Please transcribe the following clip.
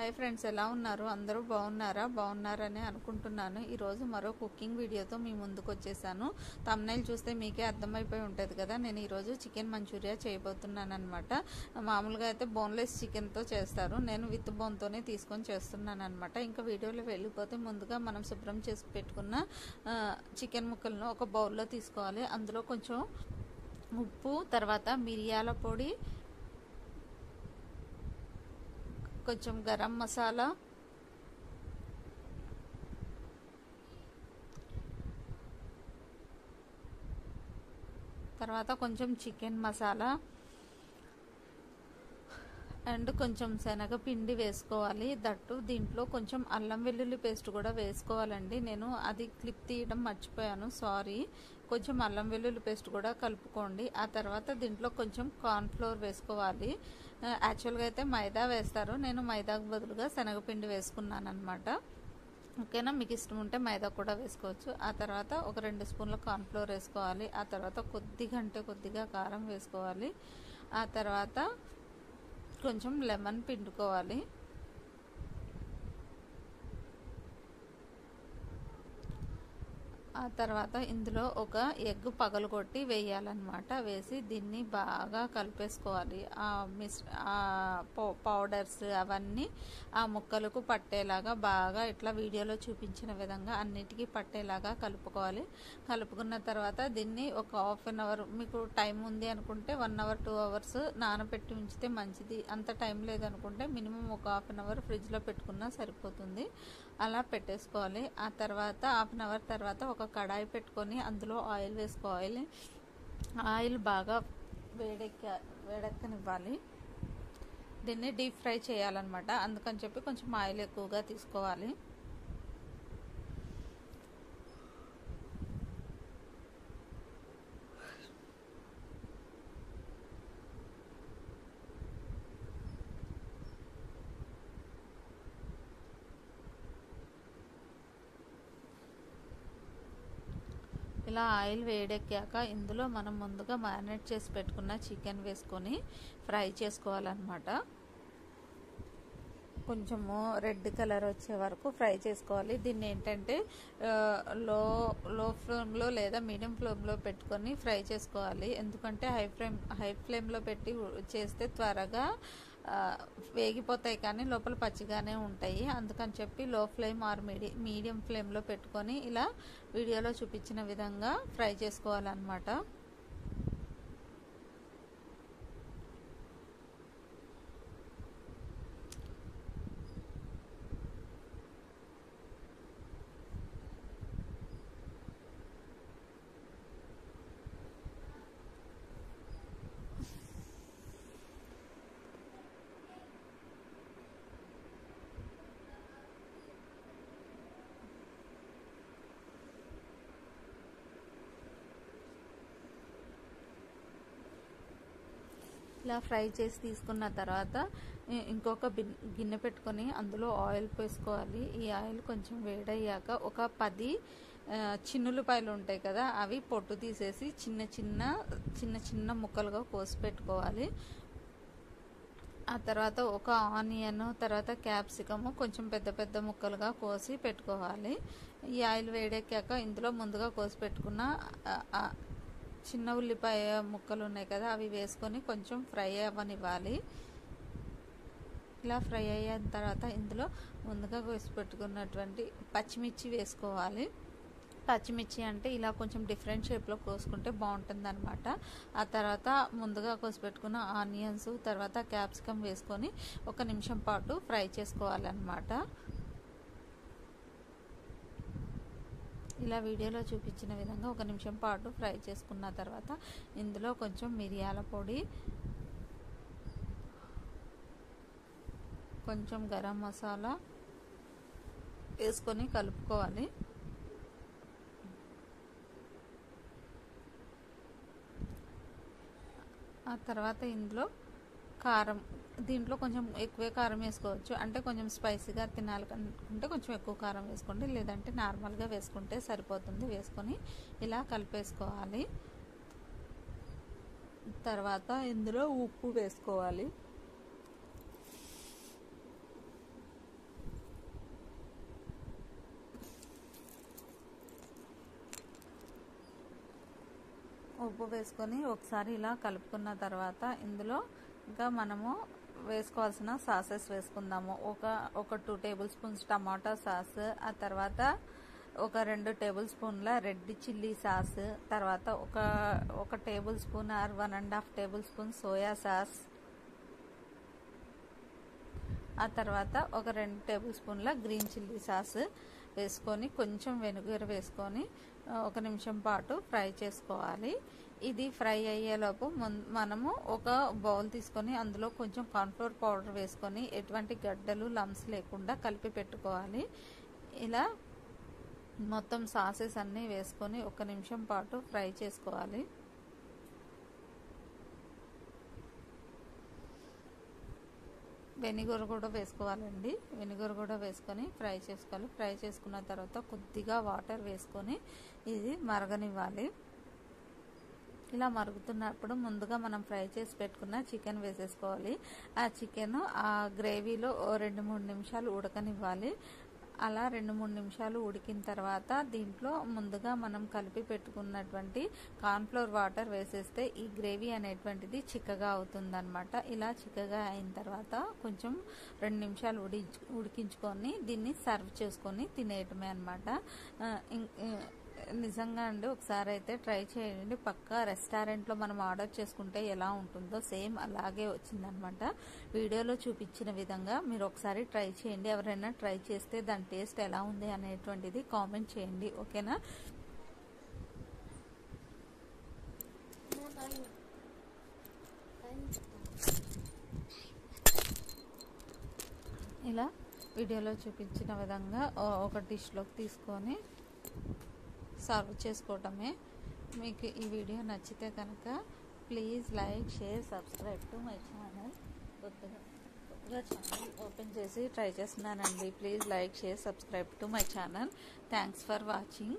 Hi friends, ఎలా ఉన్నారు? అందరూ బాగున్నారని అనుకుంటున్నాను. ఈరోజు మరో కుకింగ్ వీడియోతో మీ ముందుకు వచ్చేసాను. థంబ్నెయిల్ చూస్తే మీకే అర్థమైపోయి ఉంటుంది కదా. నేను ఈరోజు చికెన్ మంచూరియా చేయబోతున్నాను అనమాట. మామూలుగా అయితే బోన్లెస్ చికెన్తో చేస్తారు, నేను విత్ బోన్తోనే తీసుకొని చేస్తున్నాను అనమాట. ఇంకా వీడియోలో వెళ్ళిపోతే ముందుగా మనం శుభ్రం చేసి పెట్టుకున్న చికెన్ ముక్కలను ఒక బౌల్లో తీసుకోవాలి. అందులో కొంచెం ఉప్పు, తర్వాత మిరియాల పొడి, కొంచెం గరం మసాలా, తర్వాత కొంచెం చికెన్ మసాలా అండ్ కొంచెం శనగపిండి వేసుకోవాలి. దట్టు దీంట్లో కొంచెం అల్లం వెల్లుల్లి పేస్ట్ కూడా వేసుకోవాలండి. నేను అది క్లిప్ తీయడం మర్చిపోయాను, సారీ. కొంచెం అల్లం వెల్లుల్లి పేస్ట్ కూడా కలుపుకోండి. ఆ తర్వాత దీంట్లో కొంచెం కార్న్ఫ్లోర్ వేసుకోవాలి. యాక్చువల్గా అయితే మైదా వేస్తారు, నేను మైదాకు బదులుగా శనగపిండి వేసుకున్నాను అనమాట. ఓకేనా, మీకు ఇష్టం ఉంటే మైదా కూడా వేసుకోవచ్చు. ఆ తర్వాత ఒక 2 స్పూన్ల కార్న్ఫ్లోర్ వేసుకోవాలి. ఆ తర్వాత కొద్దిగా కారం వేసుకోవాలి. ఆ తర్వాత కొంచెం లెమన్ పిండుకోవాలి. ఆ తర్వాత ఇందులో ఒక ఎగ్ పగలగొట్టి వేయాలన్నమాట. వేసి దీన్ని బాగా కలిపేసుకోవాలి. ఆ పౌడర్స్ అవన్నీ ఆ ముక్కలకు పట్టేలాగా బాగా ఇట్లా వీడియోలో చూపించిన విధంగా అన్నిటికీ పట్టేలాగా కలుపుకోవాలి. కలుపుకున్న తర్వాత దీన్ని ఒక హాఫ్ అన్ అవర్, మీకు టైం ఉంది అనుకుంటే 1 అవర్ 2 అవర్స్ నానబెట్టి ఉంచితే మంచిది. అంత టైం లేదనుకుంటే మినిమం ఒక హాఫ్ అన్ అవర్ ఫ్రిడ్జ్లో పెట్టుకున్నా సరిపోతుంది. అలా పెట్టేసుకోవాలి. ఆ తర్వాత హాఫ్ అన్ అవర్ తర్వాత ఒక కడాయి పెట్టుకొని అందులో ఆయిల్ వేసుకోవాలి. ఆయిల్ బాగా వేడెక్కనివ్వాలి. దీన్ని డీప్ ఫ్రై చేయాలన్నమాట. అందుకని చెప్పి కొంచెం ఆయిల్ ఎక్కువగా తీసుకోవాలి. ఇలా ఆయిల్ వేడెక్కాక ఇందులో మనం ముందుగా మ్యారినేట్ చేసి పెట్టుకున్న చికెన్ వేసుకొని ఫ్రై చేసుకోవాలన్నమాట. కొంచెము రెడ్ కలర్ వచ్చే వరకు ఫ్రై చేసుకోవాలి. దీన్ని ఏంటంటే లో ఫ్లేమ్లో లేదా మీడియం ఫ్లేమ్లో పెట్టుకొని ఫ్రై చేసుకోవాలి. ఎందుకంటే హై ఫ్లేమ్లో పెట్టి చేస్తే త్వరగా వేగిపోతాయి, కానీ లోపల పచ్చిగానే ఉంటాయి. అందుకని చెప్పి లో ఫ్లేమ్ ఆర్ మీడియం ఫ్లేమ్లో పెట్టుకొని ఇలా వీడియోలో చూపించిన విధంగా ఫ్రై చేసుకోవాలన్నమాట. ఇలా ఫ్రై చేసి తీసుకున్న తర్వాత ఇంకొక గిన్నె పెట్టుకొని అందులో ఆయిల్ వేసుకోవాలి. ఈ ఆయిల్ కొంచెం వేడయ్యాక ఒక 10 చిన్నులపాయలు ఉంటాయి కదా, అవి పొట్టు తీసేసి చిన్న చిన్న ముక్కలుగా కోసి పెట్టుకోవాలి. ఆ తర్వాత ఒక ఆనియన్, తర్వాత క్యాప్సికము కొంచెం పెద్ద ముక్కలుగా కోసి పెట్టుకోవాలి. ఈ ఆయిల్ వేడెక్కాక ఇందులో ముందుగా కోసి పెట్టుకున్న చిన్న ఉల్లిపాయ ముక్కలు ఉన్నాయి కదా, అవి వేసుకొని కొంచెం ఫ్రై అవ్వనివ్వాలి. ఇలా ఫ్రై అయిన తర్వాత ఇందులో ముందుగా కోసి పెట్టుకున్నటువంటి పచ్చిమిర్చి వేసుకోవాలి. పచ్చిమిర్చి అంటే ఇలా కొంచెం డిఫరెంట్ షేప్లో కోసుకుంటే బాగుంటుంది అనమాట. ఆ తర్వాత ముందుగా కోసి పెట్టుకున్న ఆనియన్స్, తర్వాత క్యాప్సికమ్ వేసుకొని 1 నిమిషం పాటు ఫ్రై చేసుకోవాలన్నమాట. ఇలా వీడియోలో చూపించిన విధంగా 1 నిమిషం పాటు ఫ్రై చేసుకున్న తర్వాత ఇందులో కొంచెం మిరియాల పొడి, కొంచెం గరం మసాలా వేసుకొని కలుపుకోవాలి. ఆ తర్వాత ఇందులో కారం, దీంట్లో కొంచెం ఎక్కువే కారం వేసుకోవచ్చు. అంటే కొంచెం స్పైసీగా తినాలి అనుకుంటే కొంచెం ఎక్కువ కారం వేసుకోండి, లేదంటే నార్మల్గా వేసుకుంటే సరిపోతుంది. వేసుకొని ఇలా కలిపేసుకోవాలి. తర్వాత ఇందులో ఉప్పు వేసుకోవాలి. ఉప్పు వేసుకొని ఒకసారి ఇలా కలుపుకున్న తర్వాత ఇందులో ఇంకా మనము వేసుకోవాల్సిన సాసెస్ వేసుకుందాము. ఒక 2 టేబుల్ స్పూన్స్ టమాటా సాస్, ఆ తర్వాత ఒక 2 టేబుల్ స్పూన్ల రెడ్ చిల్లీ సాస్, తర్వాత ఒక table spoon or 1.5 table spoon soya sauce, ఆ తర్వాత ఒక 2 టేబుల్ స్పూన్ల గ్రీన్ చిల్లీ సాస్ వేసుకొని కొంచెం వెనిగర్ వేసుకొని 1 నిమిషం పాటు ఫ్రై చేసుకోవాలి. ఇది ఫ్రై అయ్యేలోపు మనము ఒక బౌల్ తీసుకొని అందులో కొంచెం కార్న్ఫ్లోర్ పౌడర్ వేసుకొని ఎటువంటి గడ్డలు లంప్స్ లేకుండా కలిపి పెట్టుకోవాలి. ఇలా మొత్తం సాసెస్ అన్నీ వేసుకొని 1 నిమిషం పాటు ఫ్రై చేసుకోవాలి. వెనిగర్ కూడా వేసుకోవాలండి. వెనిగర్ కూడా వేసుకొని ఫ్రై చేసుకోవాలి. ఫ్రై చేసుకున్న తర్వాత కొద్దిగా వాటర్ వేసుకొని ఇది మరగనివ్వాలి. ఇలా మరుగుతున్నప్పుడు ముందుగా మనం ఫ్రై చేసి పెట్టుకున్న చికెన్ వేసేసుకోవాలి. ఆ చికెన్ ఆ గ్రేవీలో 2-3 నిమిషాలు ఉడకనివ్వాలి. అలా 2-3 నిమిషాలు ఉడికిన తర్వాత దీంట్లో ముందుగా మనం కలిపి పెట్టుకున్నటువంటి కార్న్ఫ్లోర్ వాటర్ వేసేస్తే ఈ గ్రేవీ అనేటువంటిది చిక్కగా అవుతుందన్నమాట. ఇలా చిక్కగా అయిన తర్వాత కొంచెం 2 నిమిషాలు ఉడికించుకొని దీన్ని సర్వ్ చేసుకొని తినేయటమే అన్నమాట. నిజంగా అండి ఒకసారి అయితే ట్రై చేయండి. పక్కా రెస్టారెంట్లో మనం ఆర్డర్ చేసుకుంటే ఎలా ఉంటుందో సేమ్ అలాగే వచ్చిందనమాట. వీడియోలో చూపించిన విధంగా మీరు ఒకసారి ట్రై చేయండి. ఎవరైనా ట్రై చేస్తే దాని టేస్ట్ ఎలా ఉంది అనేటువంటిది కామెంట్ చేయండి. ఓకేనా? ఇలా వీడియోలో చూపించిన విధంగా ఒక డిష్లోకి తీసుకొని సర్వ్ చేసుకోవటమే. మీకు ఈ వీడియో నచ్చితే కనుక please like, share, subscribe to my channel. కొత్తగా ఛానల్ ఓపెన్ చేసి ట్రై చేస్తున్నానండి. Please like, share, subscribe to my channel. Thanks for watching.